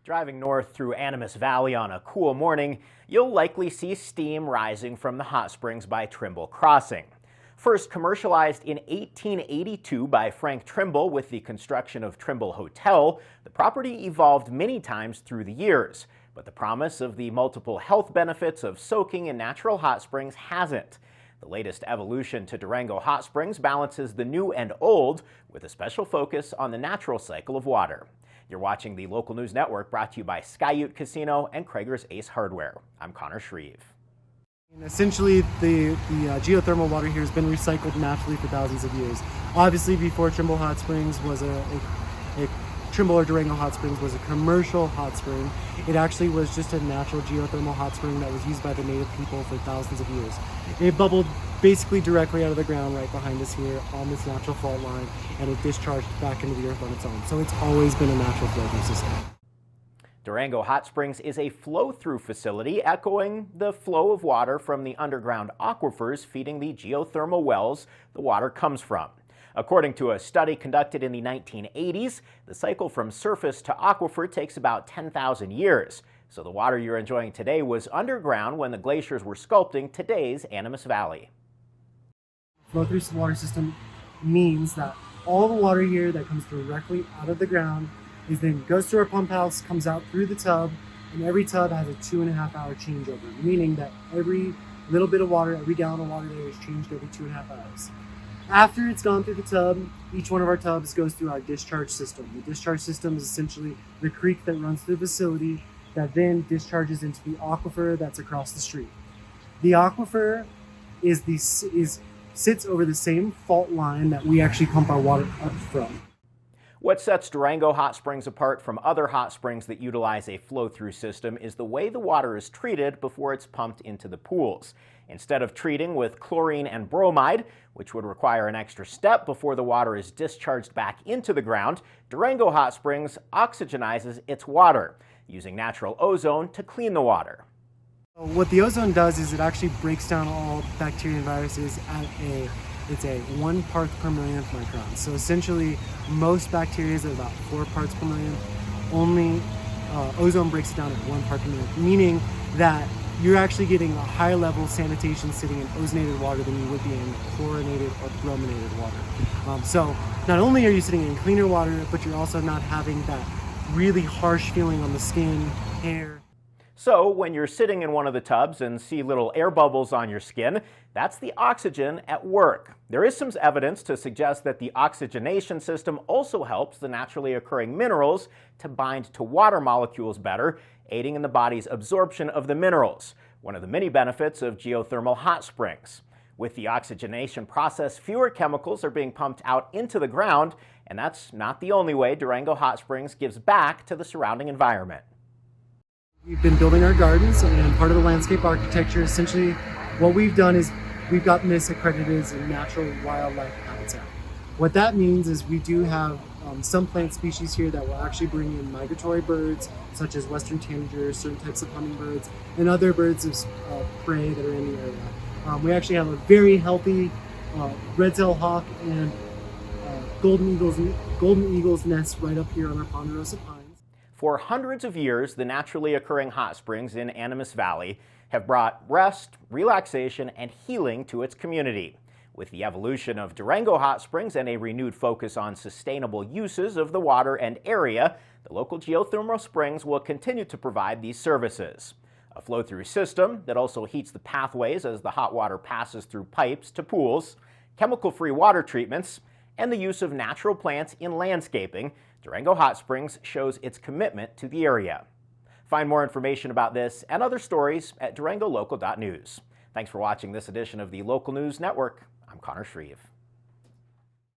Driving north through Animas Valley on a cool morning, you'll likely see steam rising from the hot springs by Trimble Crossing. First commercialized in 1882 by Frank Trimble with the construction of Trimble Hotel, the property evolved many times through the years, but the promise of the multiple health benefits of soaking in natural hot springs hasn't. The latest evolution to Durango Hot Springs balances the new and old with a special focus on the natural cycle of water. You're watching the Local News Network, brought to you by Skyute Casino and Krager's Ace Hardware. I'm Connor Shreve. And essentially, the geothermal water here has been recycled naturally for thousands of years. Obviously, before Trimble Hot Springs was Trimble or Durango Hot Springs was a commercial hot spring. It actually was just a natural geothermal hot spring that was used by the native people for thousands of years. It bubbled basically directly out of the ground right behind us here on this natural fault line, and it discharged back into the earth on its own. So it's always been a natural flow-through system. Durango Hot Springs is a flow-through facility echoing the flow of water from the underground aquifers feeding the geothermal wells the water comes from. According to a study conducted in the 1980s, the cycle from surface to aquifer takes about 10,000 years. So the water you're enjoying today was underground when the glaciers were sculpting today's Animas Valley. Flow-through water system means that all the water here that comes directly out of the ground is then goes through our pump house, comes out through the tub, and every tub has a 2.5-hour changeover, meaning that every little bit of water, every gallon of water there is changed every 2.5 hours. After it's gone through the tub, each one of our tubs goes through our discharge system. The discharge system is essentially the creek that runs through the facility that then discharges into the aquifer that's across the street. The aquifer sits over the same fault line that we actually pump our water up from. What sets Durango Hot Springs apart from other hot springs that utilize a flow-through system is the way the water is treated before it's pumped into the pools. Instead of treating with chlorine and bromide, which would require an extra step before the water is discharged back into the ground, Durango Hot Springs oxygenizes its water, using natural ozone to clean the water. What the ozone does is it actually breaks down all bacteria and viruses at it's a 1 part per millionth micron. So essentially, most bacteria is at about 4 parts per million. Only ozone breaks it down at 1 part per million, meaning that you're actually getting a higher level sanitation sitting in ozonated water than you would be in chlorinated or brominated water. So not only are you sitting in cleaner water, but you're also not having that really harsh feeling on the skin, hair. So when you're sitting in one of the tubs and see little air bubbles on your skin, that's the oxygen at work. There is some evidence to suggest that the oxygenation system also helps the naturally occurring minerals to bind to water molecules better, aiding in the body's absorption of the minerals, one of the many benefits of geothermal hot springs. With the oxygenation process, fewer chemicals are being pumped out into the ground, and that's not the only way Durango Hot Springs gives back to the surrounding environment. We've been building our gardens, and part of the landscape architecture, essentially what we've done is we've gotten this accredited as a natural wildlife habitat. What that means is we do have some plant species here that will actually bring in migratory birds, such as western tanagers, certain types of hummingbirds, and other birds of prey that are in the area. We actually have a very healthy red-tailed hawk and golden eagle's nest right up here on our ponderosa pines. For hundreds of years, the naturally occurring hot springs in Animas Valley have brought rest, relaxation, and healing to its community. With the evolution of Durango Hot Springs and a renewed focus on sustainable uses of the water and area, the local geothermal springs will continue to provide these services. A flow-through system that also heats the pathways as the hot water passes through pipes to pools, chemical-free water treatments, and the use of natural plants in landscaping, Durango Hot Springs shows its commitment to the area. Find more information about this and other stories at durangolocal.news. Thanks for watching this edition of the Local News Network. I'm Connor Shreve.